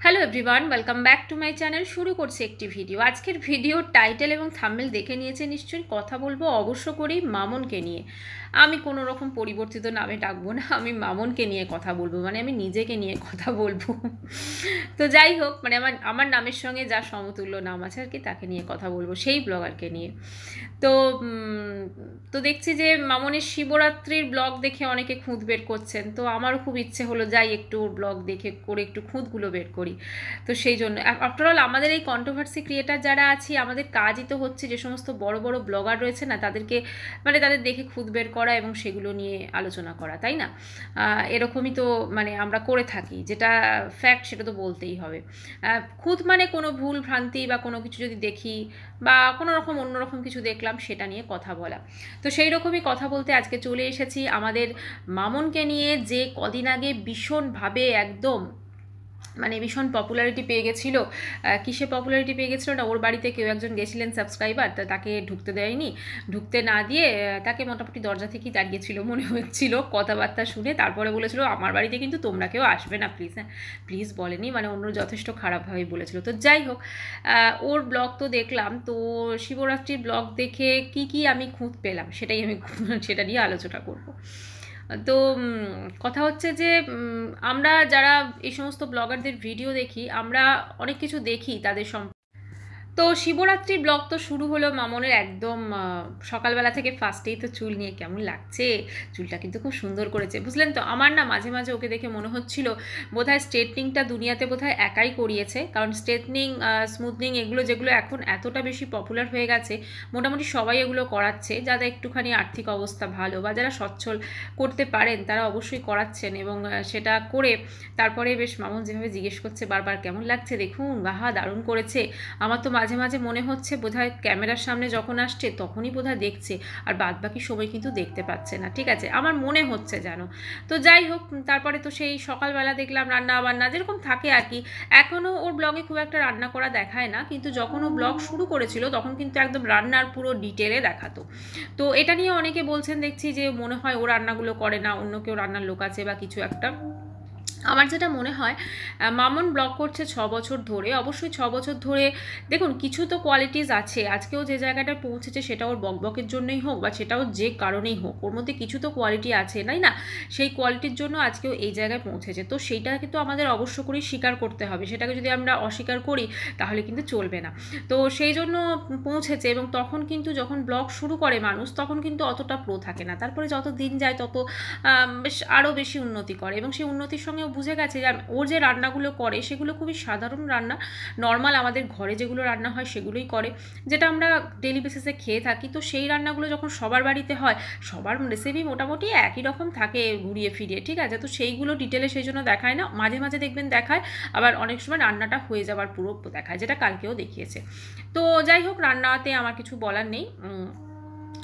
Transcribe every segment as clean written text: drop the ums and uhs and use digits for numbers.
Hello everyone, welcome back to my channel. শুরু করছি একটি ভিডিও। আজকের ভিডিওর টাইটেল এবং থাম্বনেল দেখে নিয়েছে নিশ্চয়ই। কথা বলবো অবশ্য করেই মামনকে নিয়ে। আমি কোনো রকম পরিবর্তিত নামে ডাকবো না, আমি মামনকে নিয়ে কথা বলবো, মানে আমি নিজেকে নিয়ে কথা বলবো। তো যাই হোক, মানে আমার আমার নামের সঙ্গে যা সমতুল্য নাম আছে আর কি, তাকে নিয়ে কথা বলবো, সেই ব্লগারকে নিয়ে। তো তো দেখছি যে মামনের শিবরাত্রির ব্লগ দেখে অনেকে খুঁত বের করছেন, তো আমারও খুব ইচ্ছে হলো যাই একটু ওর ব্লগ দেখে করে একটু খুঁতগুলো বের করি। তো সেই জন্য আফটারঅল আমাদের এই কন্ট্রোভার্সি ক্রিয়েটার যারা আছি, আমাদের কাজই তো হচ্ছে যে সমস্ত বড় বড় ব্লগার রয়েছে না, তাদেরকে মানে তাদের দেখে খুঁত বের করা এবং সেগুলো নিয়ে আলোচনা করা, তাই না? এরকমই তো মানে আমরা করে থাকি, যেটা ফ্যাক্ট সেটা তো বলতেই হবে। খুঁত মানে কোনো ভুল ভ্রান্তি বা কোনো কিছু যদি দেখি বা কোনো রকম অন্যরকম কিছু দেখলাম সেটা নিয়ে কথা বলা। তো সেই রকমই কথা বলতে আজকে চলে এসেছি আমাদের মামনকে নিয়ে, যে কদিন আগে ভীষণভাবে একদম মানে ভীষণ পপুলারিটি পেয়ে গেছিলো। কিসে পপুলারিটি পেয়ে গেছিলো না, ওর বাড়িতে কেউ একজন গেছিলেন সাবস্ক্রাইবার, তাকে ঢুকতে দেয়নি, ঢুকতে না দিয়ে তাকে মোটামুটি দরজা থেকেই দাঁড়িয়েছিল মনে হচ্ছিল, কথাবার্তা শুনে তারপরে বলেছিল আমার বাড়িতে কিন্তু তোমরা কেউ আসবে না প্লিজ। হ্যাঁ, প্লিজ বলেনি, মানে অন্য যথেষ্ট খারাপভাবেই বলেছিল। তো যাই হোক, ওর ব্লগ তো দেখলাম। তো শিবরাত্রির ব্লগ দেখে কি আমি খুঁত পেলাম সেটাই আমি সেটা নিয়ে আলোচনা করব। তো কথা হচ্ছে যে আমরা যারা এই সমস্ত ব্লগারদের ভিডিও দেখি, আমরা অনেক কিছু দেখি তাদের তো শিবরাত্রির ব্লগ তো শুরু হলো মামনের একদম সকালবেলা থেকে। ফার্স্টেই তো চুল নিয়ে কেমন লাগছে, চুলটা কিন্তু খুব সুন্দর করেছে, বুঝলেন তো? আমার না মাঝে মাঝে ওকে দেখে মনে হচ্ছিল বোধহয় স্ট্রেটনিংটা দুনিয়াতে বোধহয় একাই করিয়েছে, কারণ স্ট্রেটনিং স্মুথনিং এগুলো যেগুলো এখন এতটা বেশি পপুলার হয়ে গেছে, মোটামুটি সবাই এগুলো করাচ্ছে। যাদের একটুখানি আর্থিক অবস্থা ভালো বা যারা সচ্ছল করতে পারেন তারা অবশ্যই করাচ্ছেন, এবং সেটা করে তারপরে বেশ মামন যেভাবে জিজ্ঞেস করছে বারবার কেমন লাগছে দেখুন, বাহা দারুণ করেছে। আমার তো মাঝে মাঝে মনে হচ্ছে বোধহয় ক্যামেরার সামনে যখন আসছে তখনই বোধহয় দেখছে, আর বাদ বাকি সময় কিন্তু দেখতে পাচ্ছে না। ঠিক আছে, আমার মনে হচ্ছে জানো। তো যাই হোক, তারপরে তো সেই সকালবেলা দেখলাম রান্না বান্না যেরকম থাকে আর কি। এখনও ওর ব্লগে খুব একটা রান্না করা দেখায় না, কিন্তু যখন ও ব্লগ শুরু করেছিল তখন কিন্তু একদম রান্নার পুরো ডিটেলে দেখাতো। তো এটা নিয়ে অনেকে বলছেন দেখছি যে মনে হয় ও রান্নাগুলো করে না, অন্য কেউ রান্নার লোক আছে বা কিছু একটা। আমার যেটা মনে হয়, মামন ব্লগ করছে 6 বছর ধরে, অবশ্যই 6 বছর ধরে দেখুন কিছু তো কোয়ালিটিস আছে। আজকেও যে জায়গাটা পৌঁছেছে সেটা ওর বকবকের জন্যই হোক বা সেটাও যে কারণেই হোক, ওর মধ্যে কিছু তো কোয়ালিটি আছে, তাই না? সেই কোয়ালিটির জন্য আজকেও এই জায়গায় পৌঁছেছে। তো সেইটা কিন্তু আমাদের অবশ্য করেই স্বীকার করতে হবে, সেটাকে যদি আমরা অস্বীকার করি তাহলে কিন্তু চলবে না। তো সেই জন্য পৌঁছেছে, এবং তখন কিন্তু যখন ব্লগ শুরু করে মানুষ তখন কিন্তু অতটা প্রো থাকে না, তারপরে যত দিন যায় তত বেশ আরও বেশি উন্নতি করে, এবং সেই উন্নতির সঙ্গে বুঝে গেছে যে ওর যে রান্নাগুলো করে সেগুলো খুবই সাধারণ রান্না, নর্মাল আমাদের ঘরে যেগুলো রান্না হয় সেগুলোই করে, যেটা আমরা ডেলি বেসিসে খেয়ে থাকি। তো সেই রান্নাগুলো যখন সবার বাড়িতে হয়, সবার রেসিপি মোটামুটি একই রকম থাকে ঘুরিয়ে ফিরিয়ে, ঠিক আছে? তো সেইগুলো ডিটেলে সেই জন্য দেখায় না, মাঝে মাঝে দেখবেন দেখায়, আবার অনেক সময় রান্নাটা হয়ে যাওয়ার পুরো দেখায়, যেটা কালকেও দেখিয়েছে। তো যাই হোক, রান্নাতে আমার কিছু বলার নেই,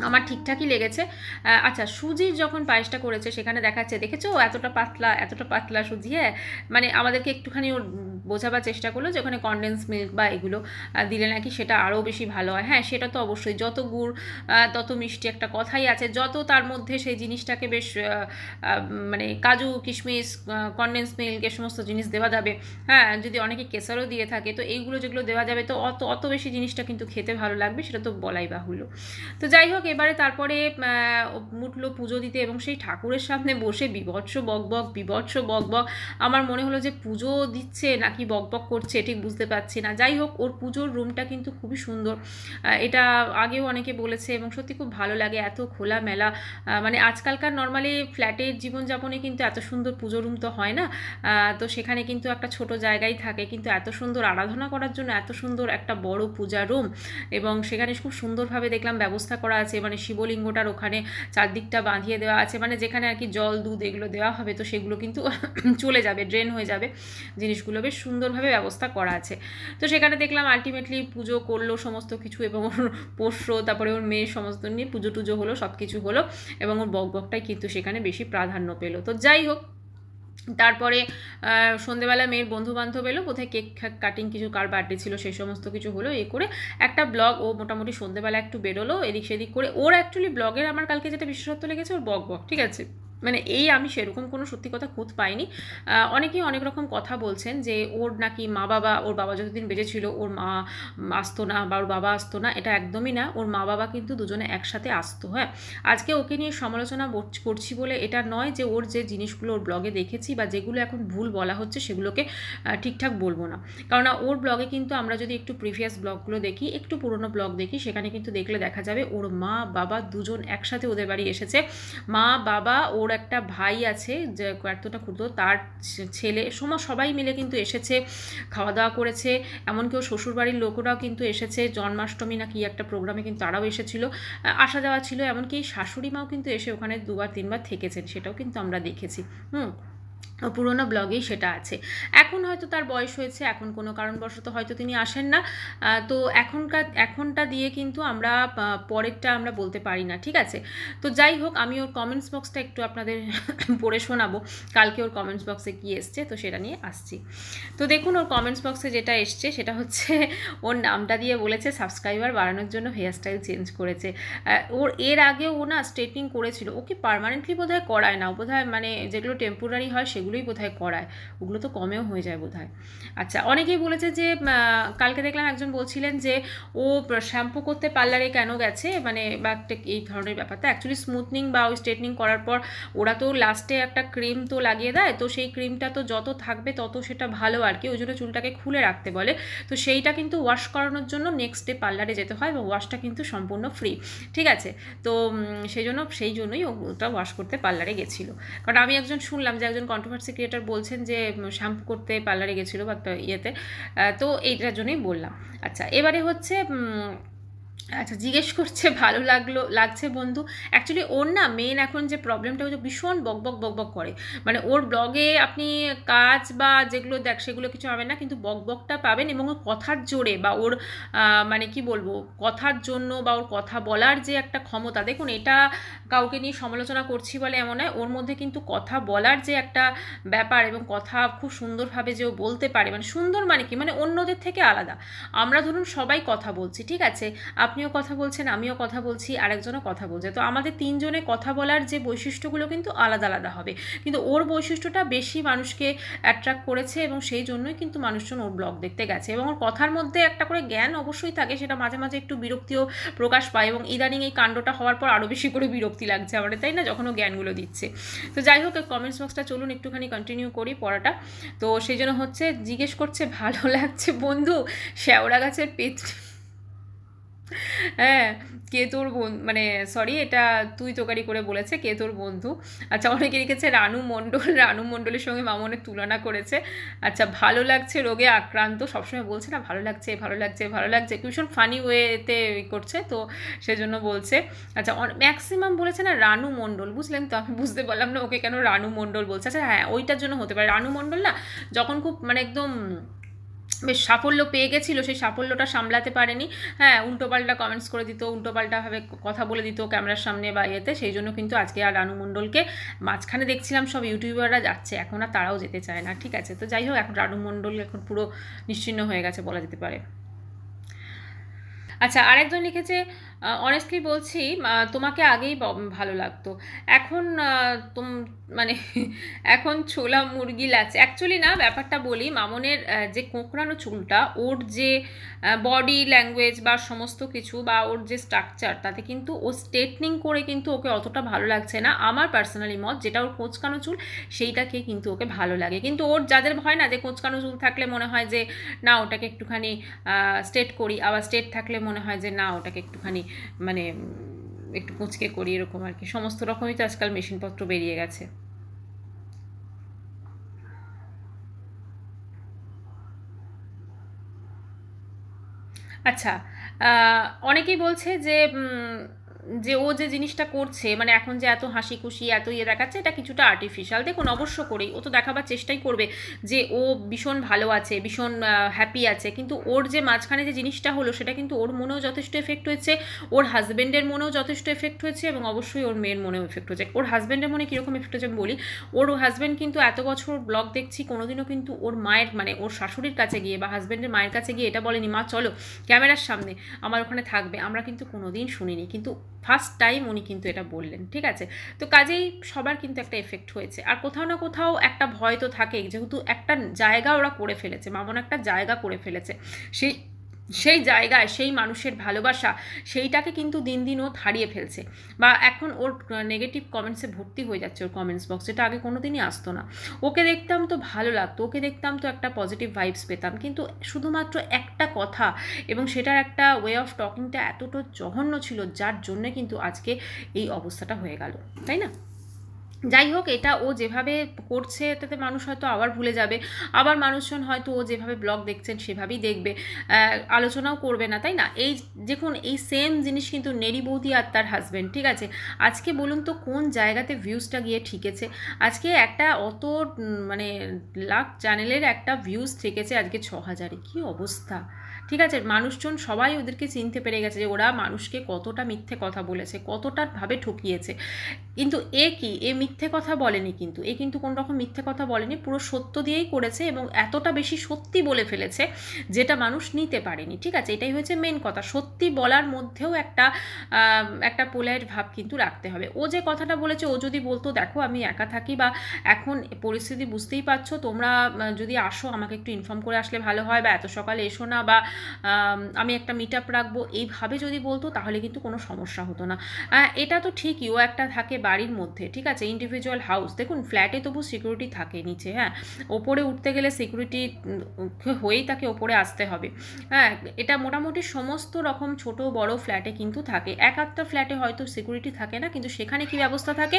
আমার ঠিকঠাকই লেগেছে। আচ্ছা, সুজির যখন পায়েসটা করেছে সেখানে দেখাচ্ছে, দেখেছো এতটা পাতলা এতটা পাতলা সুজি। হ্যাঁ, মানে আমাদেরকে একটুখানি ওর বোঝাবার চেষ্টা করলো যে ওখানে কনডেন্স মিল্ক বা এগুলো দিলে নাকি সেটা আরও বেশি ভালো হয়। হ্যাঁ, সেটা তো অবশ্যই, যত গুড় তত মিষ্টি একটা কথাই আছে, যত তার মধ্যে সেই জিনিসটাকে বেশ মানে কাজু কিশমিশ কনডেন্স মিল্ক এ সমস্ত জিনিস দেওয়া যাবে। হ্যাঁ, যদি অনেকে কেসারও দিয়ে থাকে, তো এইগুলো যেগুলো দেওয়া যাবে তো অত বেশি জিনিসটা কিন্তু খেতে ভালো লাগবে, সেটা তো বলাই বাহুল্য। তো যাই হোক, এবারে তারপরে উঠলো পুজো দিতে, এবং সেই ঠাকুরের সামনে বসে বিভৎস বকবক। আমার মনে হলো যে পুজো দিচ্ছে নাকি বকবক করছে ঠিক বুঝতে পারছি না। যাই হোক, ওর পুজোর রুমটা কিন্তু খুবই সুন্দর, এটা আগেও অনেকে বলেছে, এবং সত্যি খুব ভালো লাগে, এত খোলামেলা। মানে আজকালকার নর্মালি ফ্ল্যাটের জীবনযাপনে কিন্তু এত সুন্দর পুজো রুম তো হয় না। তো সেখানে কিন্তু একটা ছোট জায়গায় থাকে, কিন্তু এত সুন্দর আরাধনা করার জন্য এত সুন্দর একটা বড় পূজা রুম, এবং সেখানে খুব সুন্দরভাবে দেখলাম ব্যবস্থা করা আছে, মানে শিবলিঙ্গটার ওখানে চারদিকটা বাঁধিয়ে দেওয়া আছে, মানে যেখানে আর কি জল দুধ এগুলো দেওয়া হবে তো সেগুলো কিন্তু চলে যাবে, ড্রেন হয়ে যাবে, জিনিসগুলো বেশ সুন্দরভাবে ব্যবস্থা করা আছে। তো সেখানে দেখলাম আলটিমেটলি পুজো করলো সমস্ত কিছু, এবং ওর পোষ্য তারপরে ওর মেয়ে সমস্ত নিয়ে পুজো টুজো হলো, সব কিছু হলো, এবং ওর বকবকটাই কিন্তু সেখানে বেশি প্রাধান্য পেল। তো যাই হোক, তারপরে সন্ধেবেলা মেয়ের বন্ধু বান্ধব এলো, বোধহয় কেক কাটিং কিছু, কার বার্থডে ছিল সেই সমস্ত কিছু হলো, এ করে একটা ব্লগ ও মোটামুটি সন্ধেবেলা একটু বেরোলো এদিক সেদিক করে। ওর অ্যাকচুয়ালি ব্লগের আমার কালকে যেটা বিশেষত্ব লেগেছে ওর বকবক, ঠিক আছে? মানে এই আমি সেরকম কোনো সত্যি কথা খুঁত পাইনি। অনেকেই অনেক রকম কথা বলছেন যে ওর নাকি মা বাবা, ওর বাবা যতদিন বেঁচে ছিল ওর মা আসতো না বা ওর বাবা আসতো না, এটা একদমই না। ওর মা বাবা কিন্তু দুজনে একসাথে আসতো। হ্যাঁ, আজকে ওকে নিয়ে সমালোচনা করছি বলে এটা নয় যে ওর যে জিনিসগুলো ওর ব্লগে দেখেছি বা যেগুলো এখন ভুল বলা হচ্ছে সেগুলোকে ঠিকঠাক বলবো না। কারণ ওর ব্লগে কিন্তু আমরা যদি একটু প্রিভিয়াস ব্লগগুলো দেখি, একটু পুরনো ব্লগ দেখি, সেখানে কিন্তু দেখলে দেখা যাবে ওর মা বাবা দুজন একসাথে ওদের বাড়ি এসেছে। মা বাবা, ওর একটা ভাই আছে যে এতটা ক্ষুদ্র, তার ছেলে, সবাই মিলে কিন্তু এসেছে, খাওয়া দাওয়া করেছে। এমনকি ওর শ্বশুরবাড়ির লোকরাও কিন্তু এসেছে, জন্মাষ্টমী না কি একটা প্রোগ্রামে কিন্তু তারাও এসেছিল, আসা যাওয়া ছিল। এমনকি শাশুড়ি মাও কিন্তু এসে ওখানে 2-3 বার থেকেছেন, সেটাও কিন্তু আমরা দেখেছি। পুরোনো ব্লগেই সেটা আছে। এখন হয়তো তার বয়স হয়েছে, এখন কোনো কারণবশত হয়তো তিনি আসেন না, তো এখনটা দিয়ে কিন্তু আমরা পরেরটা আমরা বলতে পারি না, ঠিক আছে। তো যাই হোক, আমি ওর কমেন্টস বক্সটা একটু আপনাদের পড়ে শোনাবো, কালকে ওর কমেন্টস বক্সে কী এসছে, তো সেটা নিয়ে আসছি। তো দেখুন ওর কমেন্টস বক্সে যেটা এসছে সেটা হচ্ছে ওর নামটা দিয়ে বলেছে সাবস্ক্রাইবার বাড়ানোর জন্য হেয়ারস্টাইল চেঞ্জ করেছে। ওর এর আগেও ও না স্ট্রেটনিং করেছিল, ওকে পার্মানেন্টলি বোধহয় করায় না, বোধহয় মানে যেগুলো টেম্পোরারি হয় সেগুলোই বোধহয় করায়, ওগুলো তো কমেও হয়ে যায় বোধহয়। আচ্ছা, অনেকেই বলেছে যে কালকে দেখলাম একজন বলছিলেন যে ও শ্যাম্পু করতে পার্লারে কেন গেছে, মানে বা এই ধরনের ব্যাপারটা। অ্যাকচুয়ালি স্মুথনিং বা ওই স্ট্রেটনিং করার পর ওরা তো লাস্টে একটা ক্রিম তো লাগিয়ে দেয়, তো সেই ক্রিমটা তো যত থাকবে তত সেটা ভালো আর কি, ওই জন্য চুলটাকে খুলে রাখতে বলে। তো সেইটা কিন্তু ওয়াশ করানোর জন্য নেক্সট ডে পার্লারে যেতে হয় এবং ওয়াশটা কিন্তু সম্পূর্ণ ফ্রি, ঠিক আছে। তো সেই জন্যই ওটা ওয়াশ করতে পার্লারে গেছিলো। কারণ আমি একজন শুনলাম যে একজন কন্ট্রোভার্সি ক্রিয়েটর বলছেন যে শ্যাম্পু করতে পার্লারে গেছিলো বা একটা ইয়েতে, তো এইটার জন্যই বললাম। আচ্ছা, এবারে হচ্ছে আচ্ছা, জিজ্ঞেস করছে ভালো লাগছে বন্ধু। অ্যাকচুয়ালি ওর না মেন এখন যে প্রবলেমটা হচ্ছে ভীষণ বকবক বকবক করে, মানে ওর ব্লগে আপনি কাজ বা যেগুলো সেগুলো কিছু পাবেন না, কিন্তু বকবকটা পাবেন। এবং ওর কথার জোরে বা ওর মানে কি বলবো, কথার জন্য বা ওর কথা বলার যে একটা ক্ষমতা, দেখুন এটা কাউকে নিয়ে সমালোচনা করছি বলে এমন নয়, ওর মধ্যে কিন্তু কথা বলার যে একটা ব্যাপার এবং কথা খুব সুন্দরভাবে যে ও বলতে পারে, মানে সুন্দর মানে কি, মানে অন্যদের থেকে আলাদা। আমরা ধরুন সবাই কথা বলছি, ঠিক আছে, আপনিও কথা বলছেন, আমিও কথা বলছি, আরেকজনও কথা বলছে, তো আমাদের তিনজনে কথা বলার যে বৈশিষ্ট্যগুলো কিন্তু আলাদা আলাদা হবে, কিন্তু ওর বৈশিষ্ট্যটা বেশি মানুষকে অ্যাট্রাক্ট করেছে এবং সেই জন্যই কিন্তু মানুষজন ওর ব্লগ দেখতে গেছে। এবং ওর কথার মধ্যে একটা করে জ্ঞান অবশ্যই থাকে, সেটা মাঝে মাঝে একটু বিরক্তিও প্রকাশ পায়, এবং ইদানিং এই কাণ্ডটা হওয়ার পর আরও বেশি করে বিরক্তি লাগছে আমাদের, তাই না, যখন ও জ্ঞানগুলো দিচ্ছে। তো যাই হোক, কমেন্টস বক্সটা চলুন একটুখানি কন্টিনিউ করি পড়াটা। তো সেই জন্য হচ্ছে জিজ্ঞেস করছে ভালো লাগছে বন্ধু, শ্যাওড়া গাছের হ্যাঁ, কে তোর মানে সরি, এটা তুই তোকারি করে বলেছে কে তোর বন্ধু। আচ্ছা, অনেকে লিখেছে রানু মণ্ডলের সঙ্গে মামনের তুলনা করেছে। আচ্ছা, ভালো লাগছে রোগে আক্রান্ত, সবসময় বলছে না ভালো লাগছে ভালো লাগছে ভালো লাগছে, ভীষণ ফানি ওয়েতে করছে, তো সেজন্য বলছে। আচ্ছা, ম্যাক্সিমাম বলেছে না রানু মণ্ডল, বুঝলেন তো, আমি বুঝতে পারলাম না ওকে কেন রানু মণ্ডল বলছে। আচ্ছা হ্যাঁ, ওইটার জন্য হতে পারে। রানু মণ্ডল না যখন খুব মানে একদম বেশ সাফল্য পেয়ে গেছিলো, সেই সাফল্যটা সামলাতে পারেনি, হ্যাঁ, উল্টোপাল্টা কমেন্টস করে দিত, উল্টোপাল্টাভাবে কথা বলে দিত ক্যামেরার সামনে বা ইয়েতে, সেই জন্য কিন্তু আজকে আর রানু মণ্ডলকে মাঝখানে দেখছিলাম সব ইউটিউবাররা যাচ্ছে, এখন আর তারাও যেতে চায় না, ঠিক আছে। তো যাই হোক, এখন রানু মণ্ডল এখন পুরো নিশ্চিহ্ন হয়ে গেছে বলা যেতে পারে। আচ্ছা, আরেকজন লিখেছে অনেস্টলি বলছি তোমাকে আগেই ভালো লাগতো, এখন মানে এখন ছোলা মুরগি লাগছে। অ্যাকচুয়ালি না, ব্যাপারটা বলি, মামনের যে কোঁকড়ানো চুলটা, ওর যে বডি ল্যাঙ্গুয়েজ বা সমস্ত কিছু বা ওর যে স্ট্রাকচার, তাতে কিন্তু ও স্ট্রেটনিং করে কিন্তু ওকে অতটা ভালো লাগছে না, আমার পার্সোনালি মত। যেটা ওর কোঁচকানো চুল সেইটাকে কিন্তু ওকে ভালো লাগে, কিন্তু ওর যাদের হয় না যে কোঁচকানো চুল থাকলে মনে হয় যে না ওটাকে একটুখানি স্ট্রেট করি, আবার স্ট্রেট থাকলে মনে হয় যে না ওটাকে একটুখানি মানে একটু কুঁচকে করি, এরকম আর কি। সমস্ত রকমই তো আজকাল মেশিনপত্র বেরিয়ে গেছে। আচ্ছা, অনেকেই বলছে যে ও যে জিনিসটা করছে, মানে এখন যে এত হাসি খুশি এত ইয়ে দেখাচ্ছে, এটা কিছুটা আর্টিফিশিয়াল। দেখুন, অবশ্য করেই ও তো দেখাবার চেষ্টাই করবে যে ও ভীষণ ভালো আছে, ভীষণ হ্যাপি আছে, কিন্তু ওর যে মাঝখানে যে জিনিসটা হলো সেটা কিন্তু ওর মনেও যথেষ্ট এফেক্ট হয়েছে, ওর হাজব্যান্ডের মনেও যথেষ্ট এফেক্ট হয়েছে, এবং অবশ্যই ওর মেয়ের মনেও এফেক্ট হয়েছে। ওর হাজব্যান্ডের মনে কীরকম এফেক্ট হয়েছে আমি বলি। ওর হাজব্যান্ড কিন্তু এত বছর ব্লগ দেখছি, কোনোদিনও কিন্তু ওর মায়ের মানে ওর শাশুড়ির কাছে গিয়ে বা হাজব্যান্ডের মায়ের কাছে গিয়ে এটা বলেনি মা চলো ক্যামেরার সামনে আমার ওখানে থাকবে, আমরা কিন্তু কোনোদিন শুনিনি। কিন্তু ফার্স্ট টাইম উনি কিন্তু এটা বললেন, ঠিক আছে। তো কাজেই সবার কিন্তু একটা এফেক্ট হয়েছে। আর কোথাও না কোথাও একটা ভয় তো থাকেই, যেহেতু একটা জায়গা ওরা করে ফেলেছে, মামন একটা জায়গা করে ফেলেছে, সেই জায়গায় সেই মানুষের ভালোবাসা সেইটাকে কিন্তু দিন দিন ও হারিয়ে ফেলছে, বা এখন ওর নেগেটিভ কমেন্টসে ভর্তি হয়ে যাচ্ছে ওর কমেন্টস বক্স, যেটা আগে কোনো দিনই আসতো না। ওকে দেখতাম তো ভালো লাগতো, ওকে দেখতাম তো একটা পজিটিভ ভাইবস পেতাম, কিন্তু শুধুমাত্র একটা কথা এবং সেটার একটা ওয়ে অফ টকিংটা এতটা জঘন্য ছিল, যার জন্যে কিন্তু আজকে এই অবস্থাটা হয়ে গেল, তাই না? যাই হোক, এটা ও যেভাবে করছে এটাতে মানুষ হয়তো আবার ভুলে যাবে, আবার মানুষজন হয়তো ও যেভাবে ব্লগ দেখছেন সেভাবেই দেখবে, আলোচনাও করবে না, তাই না? এই দেখুন, এই সেম জিনিস কিন্তু নেরি বৌদি আর তার হাজব্যান্ড, ঠিক আছে। আজকে বলুন তো কোন জায়গাতে ভিউজটা গিয়ে ঠিকেছে? আজকে একটা অত মানে লাখ চ্যানেলের একটা ভিউজ ঠিকেছে আজকে 6,000-এ, কী অবস্থা! ঠিক আছে, মানুষজন সবাই ওদেরকে চিনতে পেরে গেছে যে ওরা মানুষকে কতটা মিথ্যে কথা বলেছে, কতটা ভাবে ঠকিয়েছে। কিন্তু এ মিথ্যে কথা বলেনি, কিন্তু এ কিন্তু কোনো রকম মিথ্যে কথা বলেনি, পুরো সত্য দিয়েই করেছে এবং এতটা বেশি সত্যি বলে ফেলেছে যেটা মানুষ নিতে পারেনি, ঠিক আছে। এটাই হয়েছে মেন কথা, সত্যি বলার মধ্যেও একটা পোলাইট ভাব কিন্তু রাখতে হবে। ও যে কথাটা বলেছে, ও যদি বলতো দেখো আমি একা থাকি বা এখন পরিস্থিতি বুঝতেই পারছো, তোমরা যদি আসো আমাকে একটু ইনফর্ম করে আসলে ভালো হয়, বা এত সকালে এসো না, বা আমি একটা মিট আপ রাখবো, এইভাবে যদি বলতো তাহলে কিন্তু কোনো সমস্যা হতো না। এটা তো ঠিকই, ও একটা থাকে বাড়ির মধ্যে, ঠিক আছে, ইন্ডিভিজুয়াল হাউস, দেখুন ফ্ল্যাটে তবু সিকিউরিটি থাকে নিচে, হ্যাঁ, ওপরে উঠতে গেলে সিকিউরিটি হয়েই তাকে ওপরে আসতে হবে, হ্যাঁ, এটা মোটামুটি সমস্ত রকম ছোট বড় ফ্ল্যাটে কিন্তু থাকে। এক একটা ফ্ল্যাটে হয়তো সিকিউরিটি থাকে না, কিন্তু সেখানে কি ব্যবস্থা থাকে,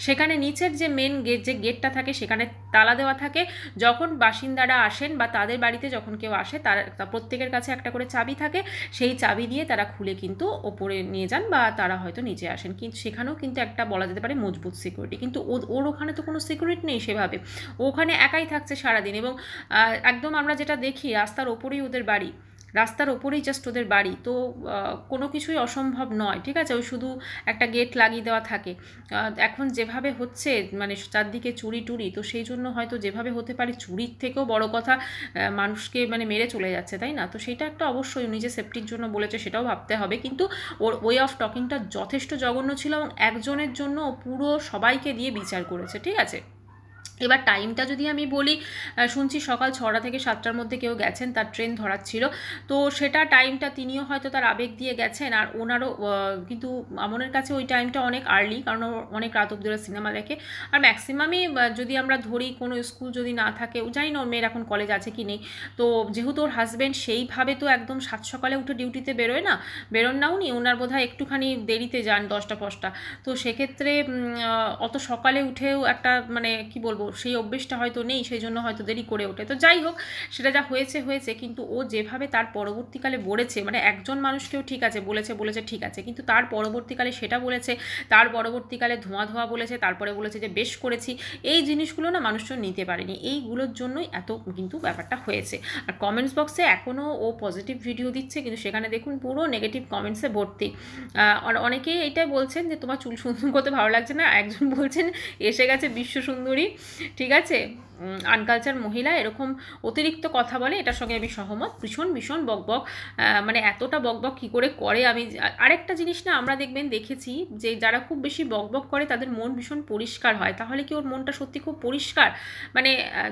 সেখানে নিচের যে মেন গেট, যে গেটটা থাকে সেখানে তালা দেওয়া থাকে। যখন বাসিন্দারা আসেন বা তাদের বাড়িতে যখন কেউ আসে, তার প্রত্যেকের কাছে একটা করে চাবি থাকে, সেই চাবি দিয়ে তারা খুলে কিন্তু ওপরে নিয়ে যান বা তারা হয়তো নিচে আসেন, কিন্তু সেখানেও কিন্তু একটা বলা যেতে পারে মজবুত সিকিউরিটি। কিন্তু ওর ওখানে তো কোনো সিকিউরিটি নেই সেভাবে, ওখানে একাই থাকছে সারাদিন, এবং একদম আমরা যেটা দেখি রাস্তার ওপরেই ওদের বাড়ি, রাস্তার ওপরেই জাস্ট ওদের বাড়ি, তো কোনো কিছুই অসম্ভব নয়, ঠিক আছে। ওই শুধু একটা গেট লাগিয়ে দেওয়া থাকে। এখন যেভাবে হচ্ছে মানে চারদিকে চুরি টুরি, তো সেই জন্য হয়তো যেভাবে হতে পারে চুরির থেকেও বড় কথা মানুষকে মানে মেরে চলে যাচ্ছে, তাই না? তো সেটা একটা অবশ্যই নিজের সেফটির জন্য বলেছে, সেটাও ভাবতে হবে, কিন্তু ওর ওয়ে অফ টকিংটা যথেষ্ট জঘন্য ছিল এবং একজনের জন্য পুরো সবাইকে দিয়ে বিচার করেছে, ঠিক আছে। এবার টাইমটা যদি আমি বলি, শুনছি সকাল 6টা থেকে 7টার মধ্যে কেউ গেছেন, তার ট্রেন ধরার ছিল, তো সেটা টাইমটা তিনিও হয়তো তার আবেগ দিয়ে গেছেন, আর ওনারও কিন্তু মামনের কাছে ওই টাইমটা অনেক আর্লি, কারণ অনেক রাত অব্দি ওরা সিনেমা দেখে। আর ম্যাক্সিমামই যদি আমরা ধরি কোনো স্কুল যদি না থাকে, জানি না ওর মেয়ের এখন কলেজ আছে কি নেই, তো যেহেতু ওর হাজব্যান্ড সেইভাবে তো একদম 7 সকালে উঠে ডিউটিতে বেরোন না উনি, ওনার বোধহয় একটুখানি দেরিতে যান 10টা 5টা, তো সেক্ষেত্রে অত সকালে উঠেও একটা মানে কি বলবো সেই অভ্যেসটা হয়তো নেই, সেই জন্য হয়তো দেরি করে ওঠে। তো যাই হোক, সেটা যা হয়েছে হয়েছে, কিন্তু ও যেভাবে তার পরবর্তীকালে বলেছে, মানে একজন মানুষকেও ঠিক আছে বলেছে ঠিক আছে, কিন্তু তার পরবর্তীকালে সেটা বলেছে, তার পরবর্তীকালে ধোঁয়া ধোঁয়া বলেছে, তারপরে বলেছে যে বেশ করেছি, এই জিনিসগুলো না মানুষজন নিতে পারেনি, এইগুলোর জন্যই এত কিন্তু ব্যাপারটা হয়েছে। আর কমেন্টস বক্সে এখনও ও পজিটিভ ভিডিও দিচ্ছে, কিন্তু সেখানে দেখুন পুরো নেগেটিভ কমেন্টসে ভর্তি। আর অনেকেই এইটাই বলছেন যে তোমার চুল সুন্দর করতে ভালো লাগছে না, একজন বলছেন এসে গেছে বিশ্ব সুন্দরী, ঠিক আছে, আনকালচার মহিলা, এরকম অতিরিক্ত কথা বলে, এটার সঙ্গে আমি সহমত। ভীষণ বকবক, মানে এতটা বকবক কী করে আমি। আরেকটা জিনিস না, আমরা দেখেছি যে যারা খুব বেশি বকবক করে তাদের মন ভীষণ পরিষ্কার হয়, তাহলে কি ওর মনটা সত্যি খুব পরিষ্কার? মানে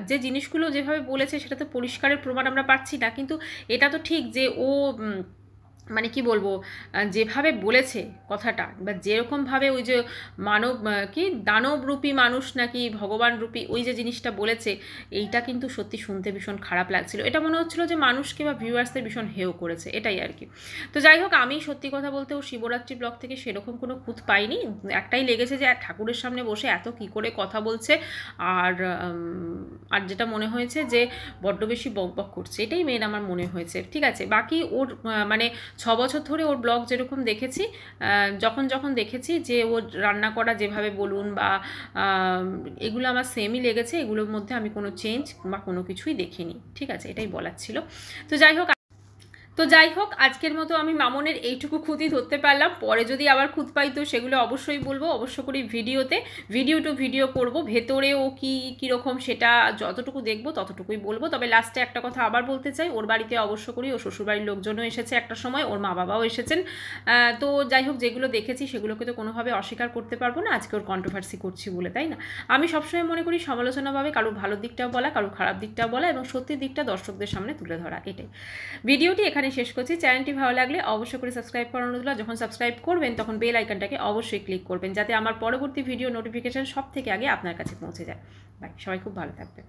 যে জিনিসগুলো যেভাবে বলেছে সেটা তো পরিষ্কারের প্রমাণ আমরা পাচ্ছি না, কিন্তু এটা তো ঠিক যে ও মানে কি বলবো, যেভাবে বলেছে কথাটা, বা যেরকমভাবে ওই যে কি দানবরূপী মানুষ নাকি ভগবান রূপী ওই যে জিনিসটা বলেছে, এইটা কিন্তু সত্যি শুনতে ভীষণ খারাপ লাগছিল। এটা মনে হচ্ছিল যে মানুষকে বা ভিউয়ার্সদের ভীষণ হেয় করেছে, এটাই আর কি। তো যাই হোক, আমি সত্যি কথা বলতে ও শিবরাত্রি ব্লগ থেকে সেরকম কোনো খুঁত পাইনি, একটাই লেগেছে যে ঠাকুরের সামনে বসে এত কী করে কথা বলছে, আর আর যেটা মনে হয়েছে যে বড্ড বেশি বকবক করছে, এটাই মেন আমার মনে হয়েছে, ঠিক আছে। বাকি ওর মানে 6 বছর ধরে ওর ব্লগ যেরকম দেখেছি, যখন দেখেছি যে ওর রান্না করা যেভাবে বলুন বা এগুলো আমার সেমই লেগেছে, এগুলোর মধ্যে আমি কোনো চেঞ্জ বা কোনো কিছুই দেখিনি, ঠিক আছে, এটাই বলার ছিল। তো যাই হোক, তো যাই হোক, আজকের মতো আমি মামনের এইটুকু খুঁতই ধরতে পারলাম। পরে যদি আবার খুঁত পাই তো সেগুলো অবশ্যই বলবো, অবশ্য করি ভিডিওতে, ভিডিও টু ভিডিও করবো, ভেতরে ও কীরকম সেটা যতটুকু দেখবো ততটুকুই বলবো। তবে লাস্টে একটা কথা আবার বলতে চাই, ওর বাড়িতে অবশ্য করি ও শ্বশুরবাড়ির লোকজনও এসেছে একটা সময়, ওর মা বাবাও এসেছেন। তো যাই হোক, যেগুলো দেখেছি সেগুলোকে তো কোনোভাবে অস্বীকার করতে পারবো না আজকে ওর কন্ট্রোভার্সি করছি বলে, তাই না? আমি সবসময় মনে করি সমালোচনাভাবে কারো ভালো দিকটাও বলা, কারো খারাপ দিকটাও বলা এবং সত্যি দিকটা দর্শকদের সামনে তুলে ধরা, এটাই। ভিডিওটি এখানে শেষ করছি। চ্যানেলটি ভালো লাগলে অবশ্যই করে সাবস্ক্রাইব করার অনুরোধ। যখন সাবস্ক্রাইব করবেন তখন বেল আইকনটাকে অবশ্যই ক্লিক করবেন, যাতে আমার পরবর্তী ভিডিও নোটিফিকেশন সব থেকে আগে আপনার কাছে পৌঁছে যায়। বাই, সবাই খুব ভালো থাকবেন।